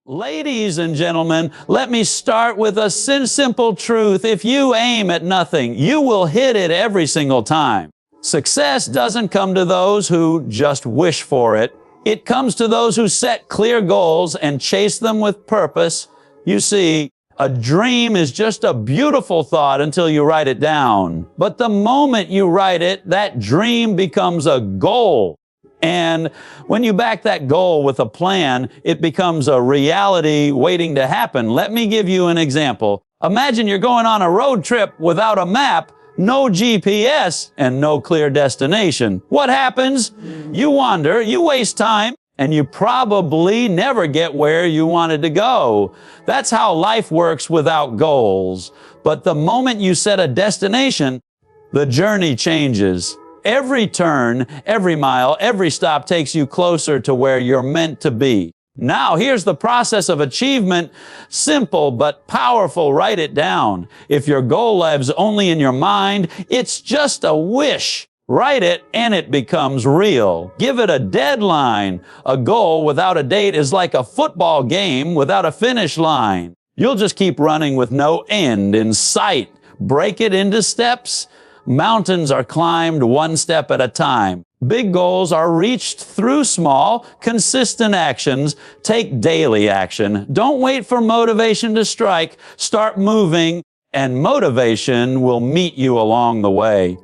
Ladies and gentlemen, let me start with a simple truth. If you aim at nothing, you will hit it every single time. Success doesn't come to those who just wish for it. It comes to those who set clear goals and chase them with purpose. You see, a dream is just a beautiful thought until you write it down. But the moment you write it, that dream becomes a goal. And when you back that goal with a plan, it becomes a reality waiting to happen. Let me give you an example. Imagine you're going on a road trip without a map, no GPS, and no clear destination. What happens? You wander, you waste time, and you probably never get where you wanted to go. That's how life works without goals. But the moment you set a destination, the journey changes. Every turn, every mile, every stop takes you closer to where you're meant to be. Now, here's the process of achievement. Simple but powerful. Write it down. If your goal lives only in your mind, it's just a wish. Write it and it becomes real. Give it a deadline. A goal without a date is like a football game without a finish line. You'll just keep running with no end in sight. Break it into steps. Mountains are climbed one step at a time. Big goals are reached through small, consistent actions. Take daily action. Don't wait for motivation to strike. Start moving, and motivation will meet you along the way.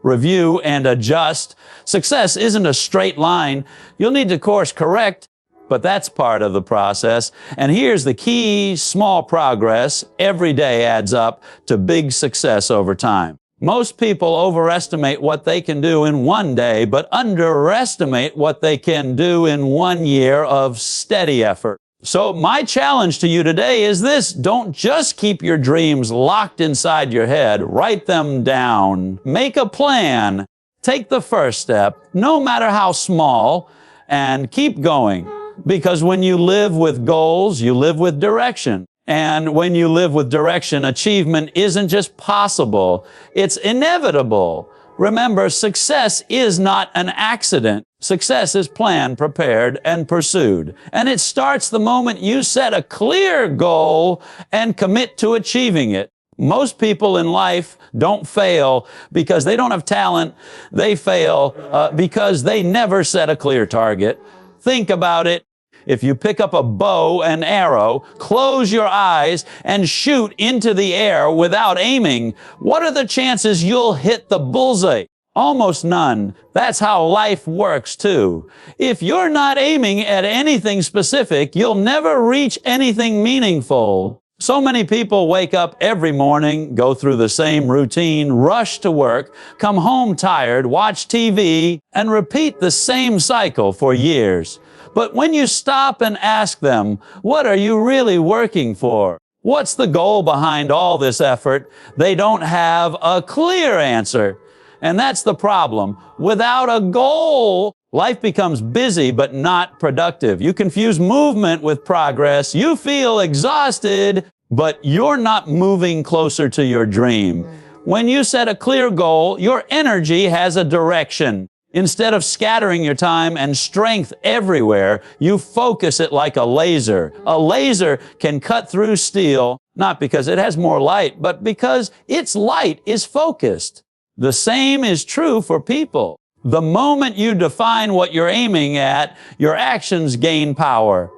Review and adjust. Success isn't a straight line. You'll need to course correct, but that's part of the process. And here's the key: small progress every day adds up to big success over time. Most people overestimate what they can do in one day, but underestimate what they can do in 1 year of steady effort. So my challenge to you today is this: don't just keep your dreams locked inside your head. Write them down. Make a plan. Take the first step, no matter how small, and keep going. Because when you live with goals, you live with direction. And when you live with direction, achievement isn't just possible, it's inevitable. Remember, success is not an accident. Success is planned, prepared, and pursued. And it starts the moment you set a clear goal and commit to achieving it. Most people in life don't fail because they don't have talent. They fail because they never set a clear target. Think about it. If you pick up a bow and arrow, close your eyes, and shoot into the air without aiming, what are the chances you'll hit the bullseye? Almost none. That's how life works too. If you're not aiming at anything specific, you'll never reach anything meaningful. So many people wake up every morning, go through the same routine, rush to work, come home tired, watch TV, and repeat the same cycle for years. But when you stop and ask them, what are you really working for? What's the goal behind all this effort? They don't have a clear answer. And that's the problem. Without a goal, life becomes busy but not productive. You confuse movement with progress. You feel exhausted, but you're not moving closer to your dream. When you set a clear goal, your energy has a direction. Instead of scattering your time and strength everywhere, you focus it like a laser. A laser can cut through steel, not because it has more light, but because its light is focused. The same is true for people. The moment you define what you're aiming at, your actions gain power.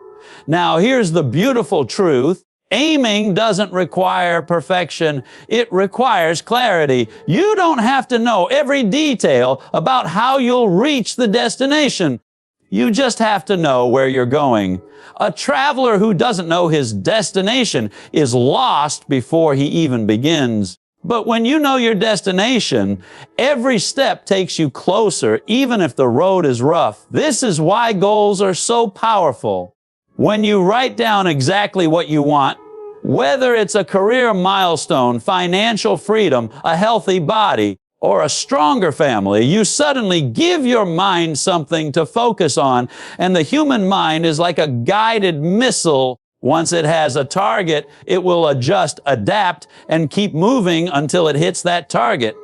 Now, here's the beautiful truth. Aiming doesn't require perfection. It requires clarity. You don't have to know every detail about how you'll reach the destination. You just have to know where you're going. A traveler who doesn't know his destination is lost before he even begins. But when you know your destination, every step takes you closer, even if the road is rough. This is why goals are so powerful. When you write down exactly what you want, whether it's a career milestone, financial freedom, a healthy body, or a stronger family, you suddenly give your mind something to focus on. And the human mind is like a guided missile. Once it has a target, it will adjust, adapt, and keep moving until it hits that target.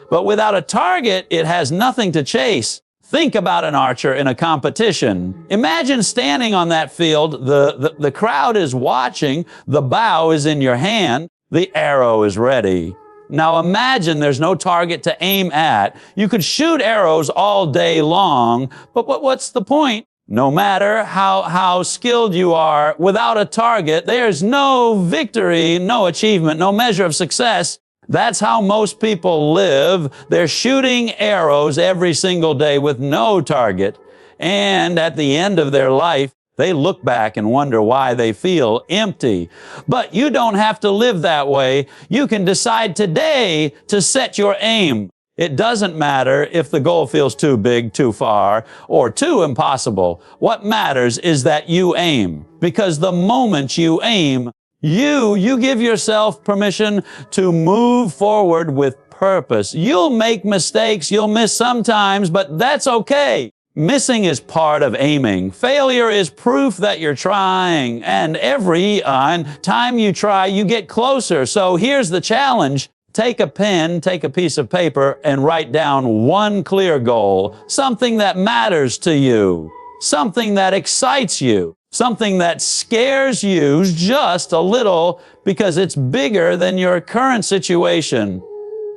But without a target, it has nothing to chase. Think about an archer in a competition. Imagine standing on that field, the crowd is watching, the bow is in your hand, the arrow is ready. Now imagine there's no target to aim at. You could shoot arrows all day long, but what's the point? No matter how skilled you are, without a target, there's no victory, no achievement, no measure of success. That's how most people live. They're shooting arrows every single day with no target. And at the end of their life, they look back and wonder why they feel empty. But you don't have to live that way. You can decide today to set your aim. It doesn't matter if the goal feels too big, too far, or too impossible. What matters is that you aim. Because the moment you aim, you give yourself permission to move forward with purpose. You'll make mistakes, you'll miss sometimes, but that's okay. Missing is part of aiming. Failure is proof that you're trying, and every time you try, you get closer. So here's the challenge. Take a pen, take a piece of paper, and write down one clear goal, something that matters to you, something that excites you, something that scares you just a little because it's bigger than your current situation.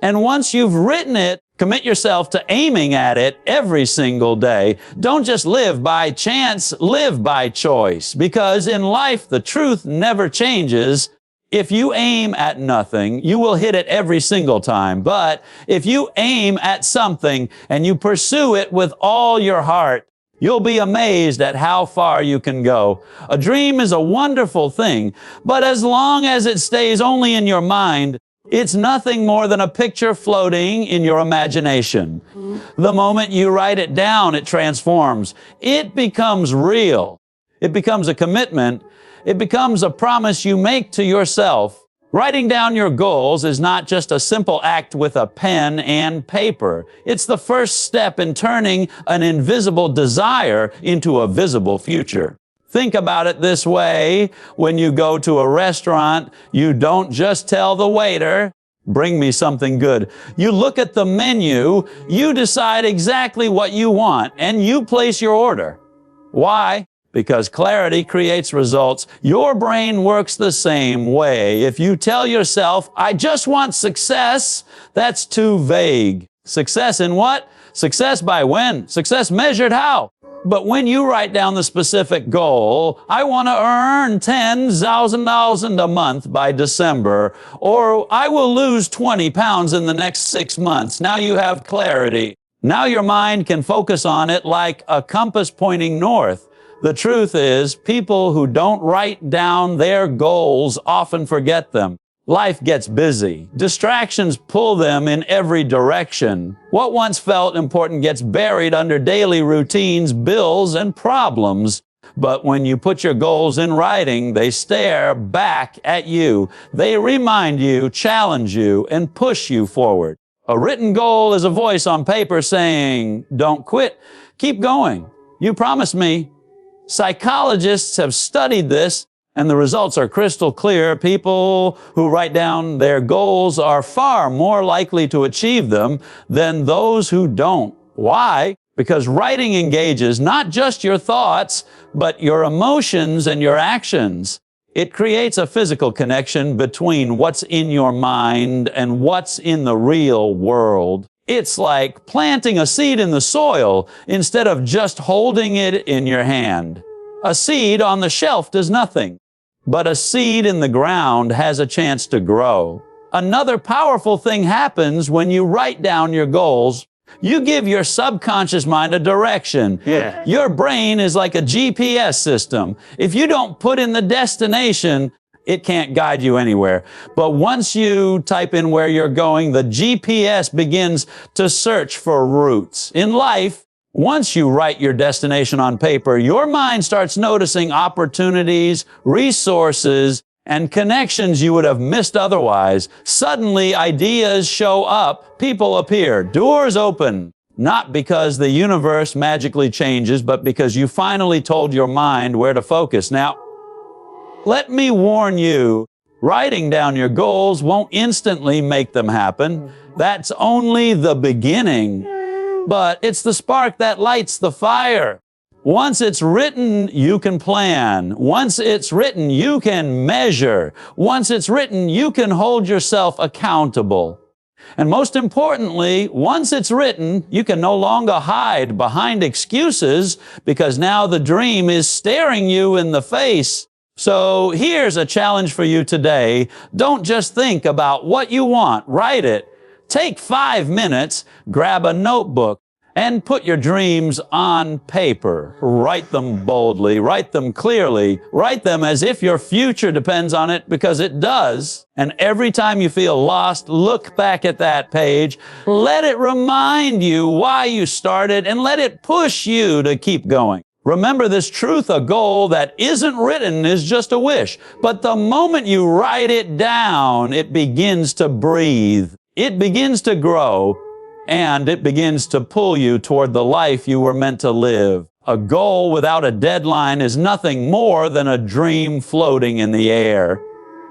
And once you've written it, commit yourself to aiming at it every single day. Don't just live by chance, live by choice. Because in life, the truth never changes. If you aim at nothing, you will hit it every single time. But if you aim at something and you pursue it with all your heart, you'll be amazed at how far you can go. A dream is a wonderful thing, but as long as it stays only in your mind, it's nothing more than a picture floating in your imagination. The moment you write it down, it transforms. It becomes real. It becomes a commitment. It becomes a promise you make to yourself. Writing down your goals is not just a simple act with a pen and paper. It's the first step in turning an invisible desire into a visible future. Think about it this way. When you go to a restaurant, you don't just tell the waiter, "Bring me something good." You look at the menu, you decide exactly what you want, and you place your order. Why? Because clarity creates results. Your brain works the same way. If you tell yourself, "I just want success," that's too vague. Success in what? Success by when? Success measured how? But when you write down the specific goal, "I want to earn $10,000 a month by December," or "I will lose 20 pounds in the next 6 months." Now you have clarity. Now your mind can focus on it like a compass pointing north. The truth is, people who don't write down their goals often forget them. Life gets busy. Distractions pull them in every direction. What once felt important gets buried under daily routines, bills, and problems. But when you put your goals in writing, they stare back at you. They remind you, challenge you, and push you forward. A written goal is a voice on paper saying, "Don't quit. Keep going. You promised me." Psychologists have studied this, and the results are crystal clear. People who write down their goals are far more likely to achieve them than those who don't. Why? Because writing engages not just your thoughts, but your emotions and your actions. It creates a physical connection between what's in your mind and what's in the real world. It's like planting a seed in the soil instead of just holding it in your hand. A seed on the shelf does nothing, but a seed in the ground has a chance to grow. Another powerful thing happens when you write down your goals. You give your subconscious mind a direction. Yeah. Your brain is like a GPS system. If you don't put in the destination, it can't guide you anywhere. But once you type in where you're going, the GPS begins to search for routes. In life, once you write your destination on paper, your mind starts noticing opportunities, resources, and connections you would have missed otherwise. Suddenly, ideas show up, people appear, doors open. Not because the universe magically changes, but because you finally told your mind where to focus. Now, let me warn you, writing down your goals won't instantly make them happen. That's only the beginning. but it's the spark that lights the fire. Once it's written, you can plan. Once it's written, you can measure. Once it's written, you can hold yourself accountable. And most importantly, once it's written, you can no longer hide behind excuses because now the dream is staring you in the face. So here's a challenge for you today. Don't just think about what you want, write it. Take 5 minutes, grab a notebook, and put your dreams on paper. Write them boldly, write them clearly, write them as if your future depends on it, because it does. And every time you feel lost, look back at that page. Let it remind you why you started, and let it push you to keep going. Remember this truth: a goal that isn't written is just a wish. But the moment you write it down, it begins to breathe. It begins to grow. And it begins to pull you toward the life you were meant to live. A goal without a deadline is nothing more than a dream floating in the air.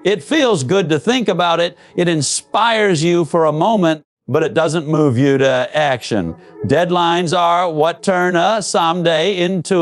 It feels good to think about it. It inspires you for a moment, but it doesn't move you to action. Deadlines are what turn a someday into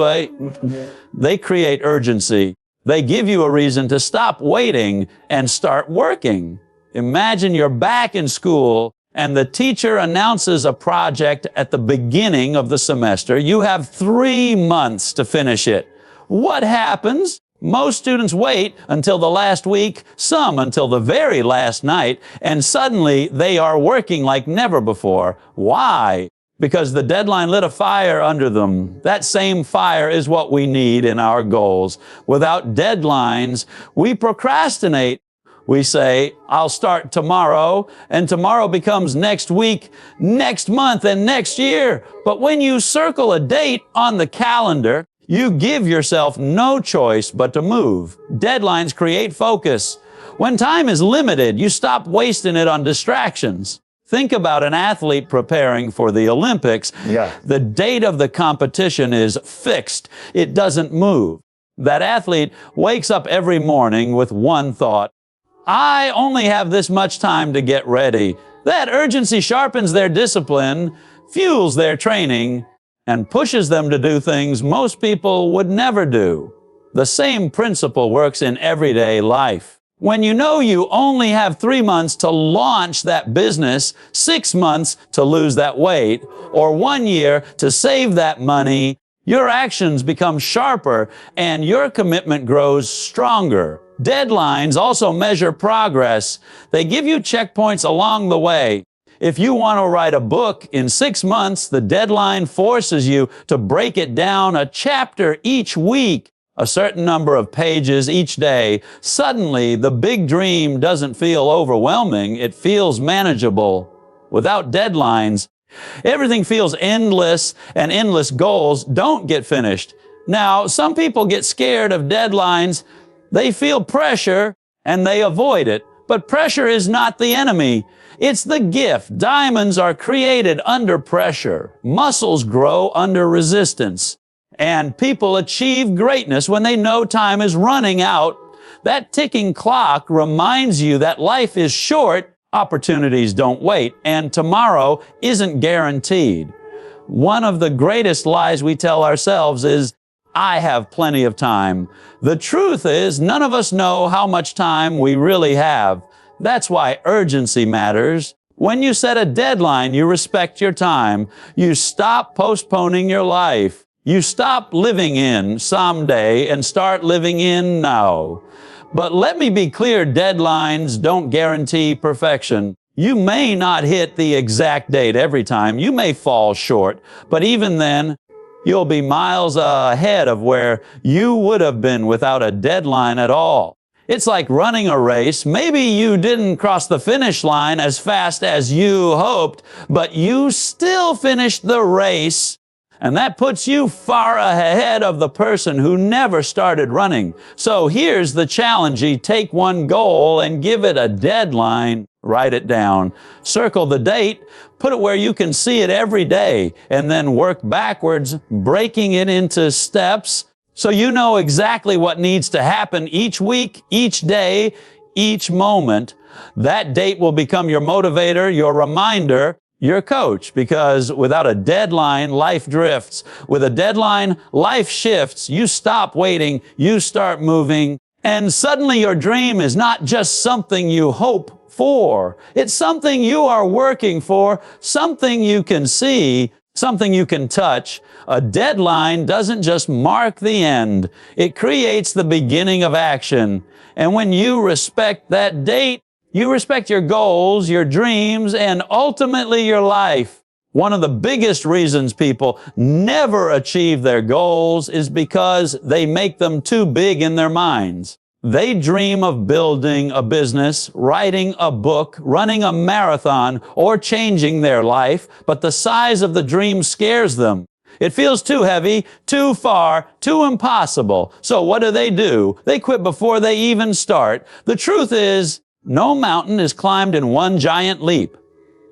they create urgency. They give you a reason to stop waiting and start working. Imagine you're back in school and the teacher announces a project at the beginning of the semester. You have 3 months to finish it. What happens? Most students wait until the last week, some until the very last night, and suddenly they are working like never before. Why? Because the deadline lit a fire under them. That same fire is what we need in our goals. Without deadlines, we procrastinate. We say, I'll start tomorrow, and tomorrow becomes next week, next month, and next year. But when you circle a date on the calendar, you give yourself no choice but to move. Deadlines create focus. When time is limited, you stop wasting it on distractions. Think about an athlete preparing for the Olympics. The date of the competition is fixed. It doesn't move. That athlete wakes up every morning with one thought: I only have this much time to get ready. That urgency sharpens their discipline, fuels their training, and pushes them to do things most people would never do. The same principle works in everyday life. When you know you only have 3 months to launch that business, 6 months to lose that weight, or 1 year to save that money, your actions become sharper and your commitment grows stronger. Deadlines also measure progress. They give you checkpoints along the way. If you want to write a book in 6 months, the deadline forces you to break it down a chapter each week, a certain number of pages each day. Suddenly, the big dream doesn't feel overwhelming. It feels manageable. Without deadlines, everything feels endless, and endless goals don't get finished. Now, some people get scared of deadlines. They feel pressure and they avoid it. But pressure is not the enemy. It's the gift. Diamonds are created under pressure. Muscles grow under resistance. And people achieve greatness when they know time is running out. That ticking clock reminds you that life is short, opportunities don't wait, and tomorrow isn't guaranteed. One of the greatest lies we tell ourselves is, I have plenty of time. The truth is, none of us know how much time we really have. That's why urgency matters. When you set a deadline, you respect your time. You stop postponing your life. You stop living in someday and start living in now. But let me be clear, deadlines don't guarantee perfection. You may not hit the exact date every time. You may fall short, but even then, you'll be miles ahead of where you would have been without a deadline at all. It's like running a race. Maybe you didn't cross the finish line as fast as you hoped, but you still finished the race. And that puts you far ahead of the person who never started running. So here's the challenge. You take one goal and give it a deadline. Write it down. Circle the date. Put it where you can see it every day. And then work backwards, breaking it into steps so you know exactly what needs to happen each week, each day, each moment. That date will become your motivator, your reminder, your coach, because without a deadline, life drifts. With a deadline, life shifts. You stop waiting, you start moving, and suddenly your dream is not just something you hope for. It's something you are working for, something you can see, something you can touch. A deadline doesn't just mark the end. It creates the beginning of action. And when you respect that date, you respect your goals, your dreams, and ultimately your life. One of the biggest reasons people never achieve their goals is because they make them too big in their minds. They dream of building a business, writing a book, running a marathon, or changing their life, but the size of the dream scares them. It feels too heavy, too far, too impossible. So what do? They quit before they even start. The truth is, no mountain is climbed in one giant leap.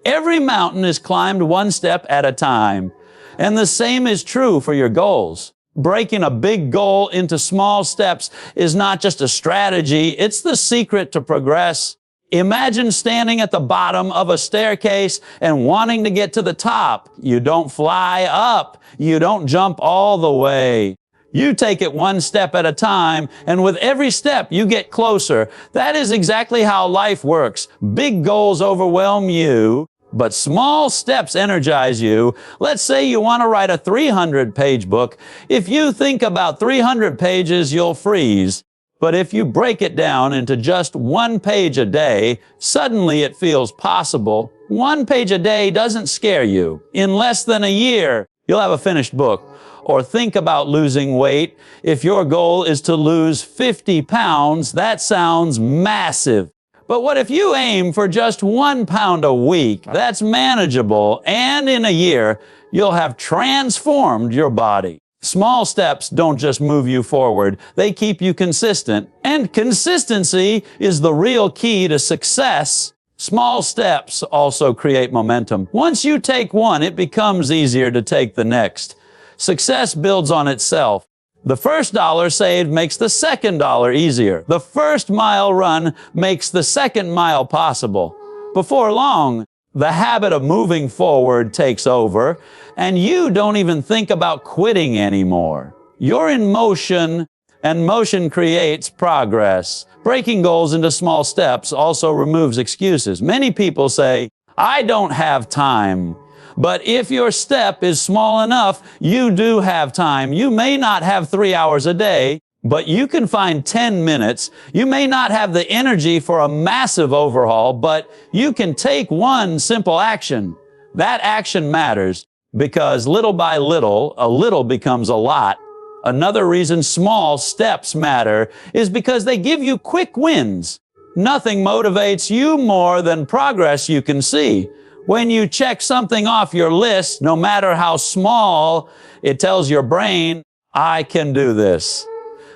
Every mountain is climbed one step at a time. And the same is true for your goals. Breaking a big goal into small steps is not just a strategy, it's the secret to progress. Imagine standing at the bottom of a staircase and wanting to get to the top. You don't fly up. You don't jump all the way. You take it one step at a time, and with every step, you get closer. That is exactly how life works. Big goals overwhelm you, but small steps energize you. Let's say you want to write a 300-page book. If you think about 300 pages, you'll freeze. But if you break it down into just 1 page a day, suddenly it feels possible. 1 page a day doesn't scare you. In less than a year, you'll have a finished book. Or think about losing weight. If your goal is to lose 50 pounds, that sounds massive. But what if you aim for just 1 pound a week? That's manageable, and in a year, you'll have transformed your body. Small steps don't just move you forward, they keep you consistent. And consistency is the real key to success. Small steps also create momentum. Once you take one, it becomes easier to take the next. Success builds on itself. The first dollar saved makes the second dollar easier. The first mile run makes the second mile possible. Before long, the habit of moving forward takes over, and you don't even think about quitting anymore. You're in motion, and motion creates progress. Breaking goals into small steps also removes excuses. Many people say, "I don't have time." But if your step is small enough, you do have time. You may not have 3 hours a day, but you can find 10 minutes. You may not have the energy for a massive overhaul, but you can take one simple action. That action matters because little by little, a little becomes a lot. Another reason small steps matter is because they give you quick wins. Nothing motivates you more than progress you can see. When you check something off your list, no matter how small, it tells your brain, "I can do this."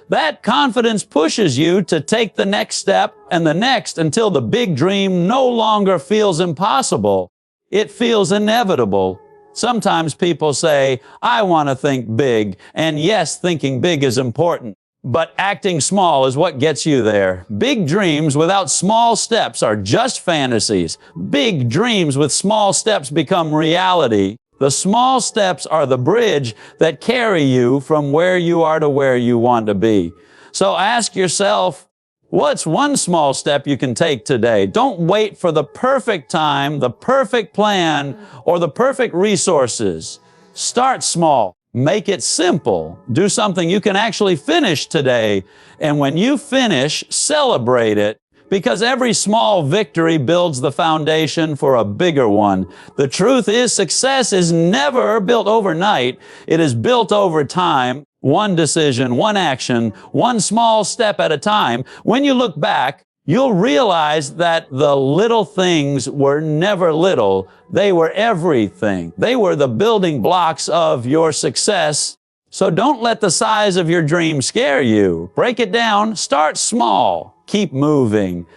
That confidence pushes you to take the next step and the next until the big dream no longer feels impossible. It feels inevitable. Sometimes people say, "I want to think big." And yes, thinking big is important. But acting small is what gets you there. Big dreams without small steps are just fantasies. Big dreams with small steps become reality. The small steps are the bridge that carry you from where you are to where you want to be. So ask yourself, what's one small step you can take today? Don't wait for the perfect time, the perfect plan, or the perfect resources. Start small. Make it simple. Do something you can actually finish today. And when you finish, celebrate it, because every small victory builds the foundation for a bigger one. The truth is, success is never built overnight. It is built over time. One decision, one action, one small step at a time. When you look back, you'll realize that the little things were never little. They were everything. They were the building blocks of your success. So don't let the size of your dream scare you. Break it down. Start small. Keep moving.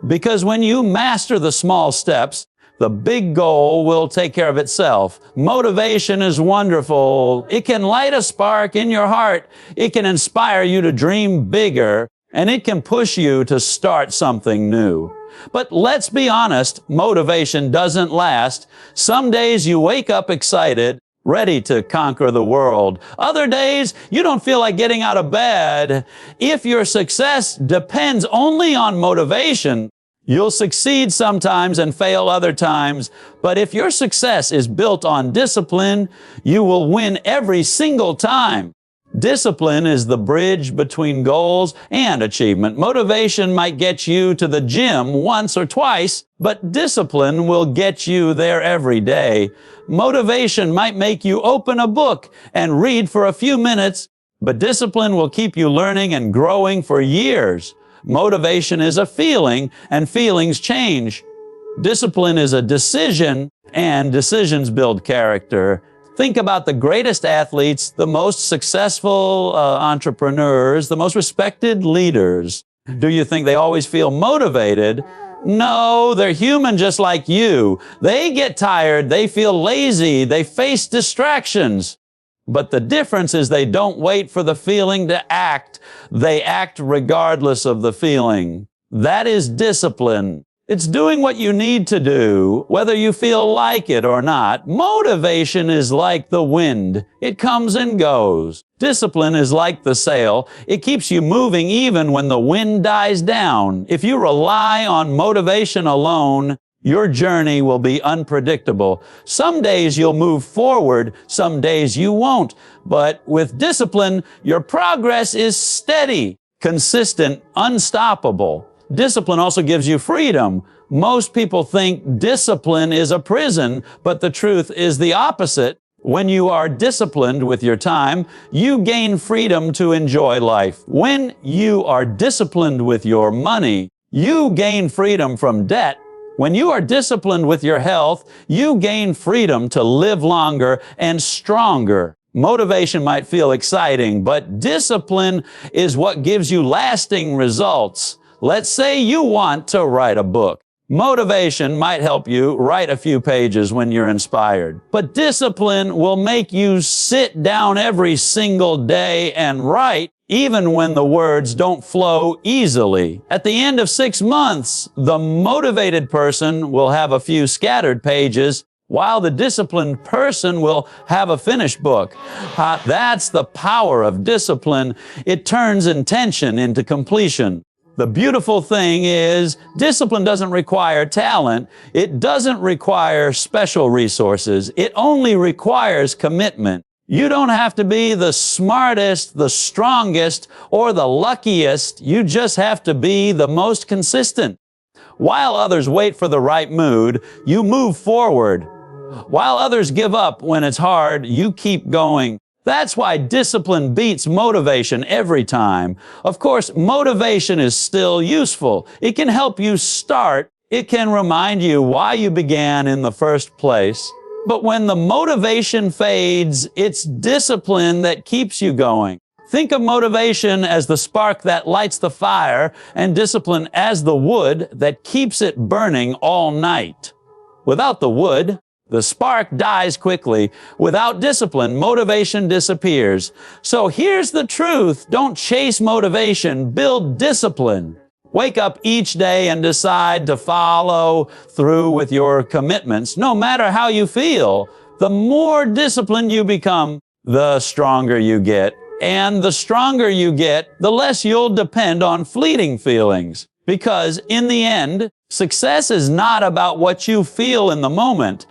Because when you master the small steps, the big goal will take care of itself. Motivation is wonderful. It can light a spark in your heart. It can inspire you to dream bigger. And it can push you to start something new. But let's be honest, motivation doesn't last. Some days you wake up excited, ready to conquer the world. Other days, you don't feel like getting out of bed. If your success depends only on motivation, you'll succeed sometimes and fail other times. But if your success is built on discipline, you will win every single time. Discipline is the bridge between goals and achievement. Motivation might get you to the gym once or twice, but discipline will get you there every day. Motivation might make you open a book and read for a few minutes, but discipline will keep you learning and growing for years. Motivation is a feeling, and feelings change. Discipline is a decision, and decisions build character. Think about the greatest athletes, the most successful entrepreneurs, the most respected leaders. Do you think they always feel motivated? No, they're human just like you. They get tired, they feel lazy, they face distractions. But the difference is they don't wait for the feeling to act. They act regardless of the feeling. That is discipline. It's doing what you need to do, whether you feel like it or not. Motivation is like the wind. It comes and goes. Discipline is like the sail. It keeps you moving even when the wind dies down. If you rely on motivation alone, your journey will be unpredictable. Some days you'll move forward, some days you won't. But with discipline, your progress is steady, consistent, unstoppable. Discipline also gives you freedom. Most people think discipline is a prison, but the truth is the opposite. When you are disciplined with your time, you gain freedom to enjoy life. When you are disciplined with your money, you gain freedom from debt. When you are disciplined with your health, you gain freedom to live longer and stronger. Motivation might feel exciting, but discipline is what gives you lasting results. Let's say you want to write a book. Motivation might help you write a few pages when you're inspired, but discipline will make you sit down every single day and write, even when the words don't flow easily. At the end of 6 months, the motivated person will have a few scattered pages, while the disciplined person will have a finished book. That's the power of discipline. It turns intention into completion. The beautiful thing is, discipline doesn't require talent. It doesn't require special resources. It only requires commitment. You don't have to be the smartest, the strongest, or the luckiest. You just have to be the most consistent. While others wait for the right mood, you move forward. While others give up when it's hard, you keep going. That's why discipline beats motivation every time. Of course, motivation is still useful. It can help you start. It can remind you why you began in the first place. But when the motivation fades, it's discipline that keeps you going. Think of motivation as the spark that lights the fire, and discipline as the wood that keeps it burning all night. Without the wood, the spark dies quickly. Without discipline, motivation disappears. So here's the truth. Don't chase motivation. Build discipline. Wake up each day and decide to follow through with your commitments, no matter how you feel. The more disciplined you become, the stronger you get. And the stronger you get, the less you'll depend on fleeting feelings. Because in the end, success is not about what you feel in the moment.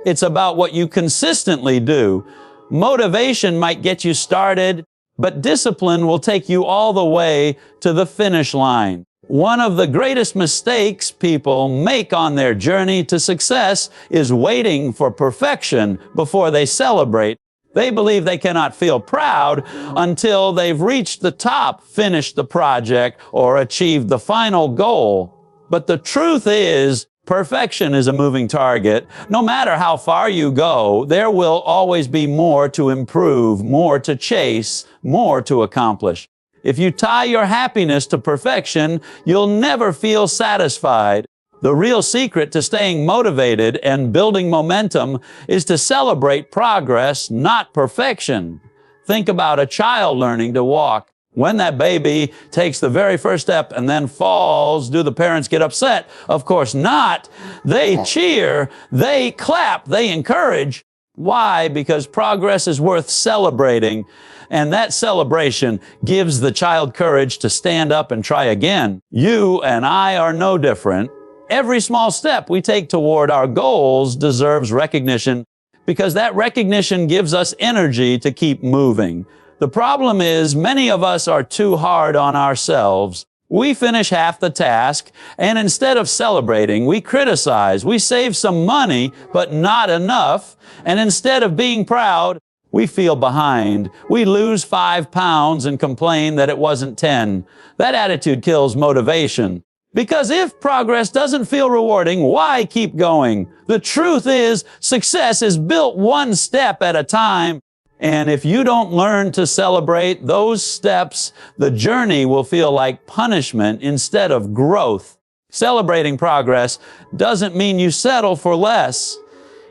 It's about what you consistently do. Motivation might get you started, but discipline will take you all the way to the finish line. One of the greatest mistakes people make on their journey to success is waiting for perfection before they celebrate. They believe they cannot feel proud until they've reached the top, finished the project, or achieved the final goal. But the truth is, perfection is a moving target. No matter how far you go, there will always be more to improve, more to chase, more to accomplish. If you tie your happiness to perfection, you'll never feel satisfied. The real secret to staying motivated and building momentum is to celebrate progress, not perfection. Think about a child learning to walk. When that baby takes the very first step and then falls, do the parents get upset? Of course not. They cheer, they clap, they encourage. Why? Because progress is worth celebrating, and that celebration gives the child courage to stand up and try again. You and I are no different. Every small step we take toward our goals deserves recognition, because that recognition gives us energy to keep moving. The problem is, many of us are too hard on ourselves. We finish half the task, and instead of celebrating, we criticize. We save some money, but not enough. And instead of being proud, we feel behind. We lose 5 pounds and complain that it wasn't 10. That attitude kills motivation. Because if progress doesn't feel rewarding, why keep going? The truth is, success is built one step at a time. And if you don't learn to celebrate those steps, the journey will feel like punishment instead of growth. Celebrating progress doesn't mean you settle for less.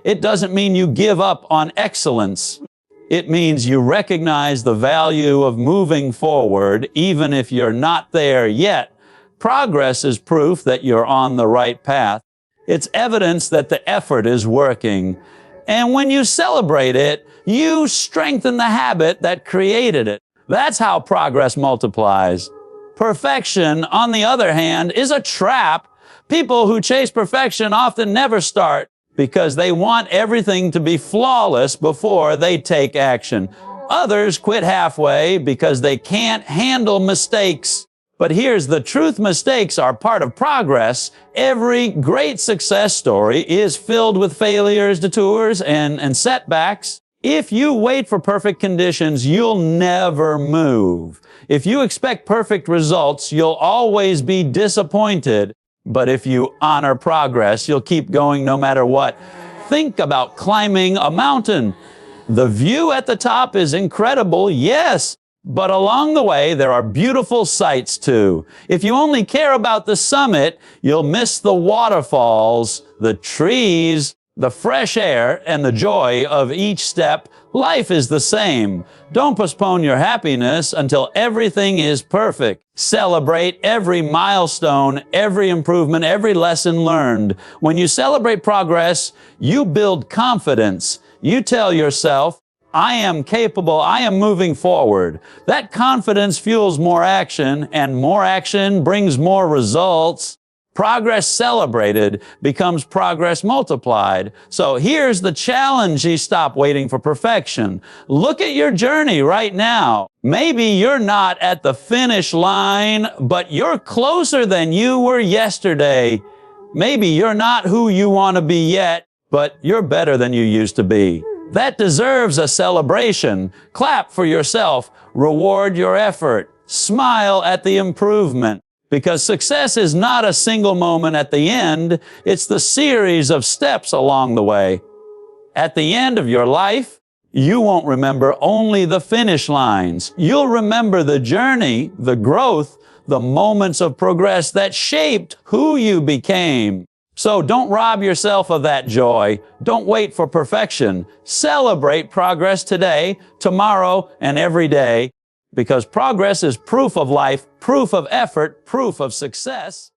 It doesn't mean you give up on excellence. It means you recognize the value of moving forward, even if you're not there yet. Progress is proof that you're on the right path. It's evidence that the effort is working. And when you celebrate it, you strengthen the habit that created it. That's how progress multiplies. Perfection, on the other hand, is a trap. People who chase perfection often never start because they want everything to be flawless before they take action. Others quit halfway because they can't handle mistakes. But here's the truth: mistakes are part of progress. Every great success story is filled with failures, detours, and setbacks. If you wait for perfect conditions, you'll never move. If you expect perfect results, you'll always be disappointed. But if you honor progress, you'll keep going no matter what. Think about climbing a mountain. The view at the top is incredible, yes, but along the way, there are beautiful sights too. If you only care about the summit, you'll miss the waterfalls, the trees, the fresh air, and the joy of each step. Life is the same. Don't postpone your happiness until everything is perfect. Celebrate every milestone, every improvement, every lesson learned. When you celebrate progress, you build confidence. You tell yourself, I am capable, I am moving forward. That confidence fuels more action, and more action brings more results. Progress celebrated becomes progress multiplied. So here's the challenge: you stop waiting for perfection. Look at your journey right now. Maybe you're not at the finish line, but you're closer than you were yesterday. Maybe you're not who you want to be yet, but you're better than you used to be. That deserves a celebration. Clap for yourself. Reward your effort. Smile at the improvement. Because success is not a single moment at the end. It's the series of steps along the way. At the end of your life, you won't remember only the finish lines. You'll remember the journey, the growth, the moments of progress that shaped who you became. So don't rob yourself of that joy. Don't wait for perfection. Celebrate progress today, tomorrow, and every day, because progress is proof of life, proof of effort, proof of success.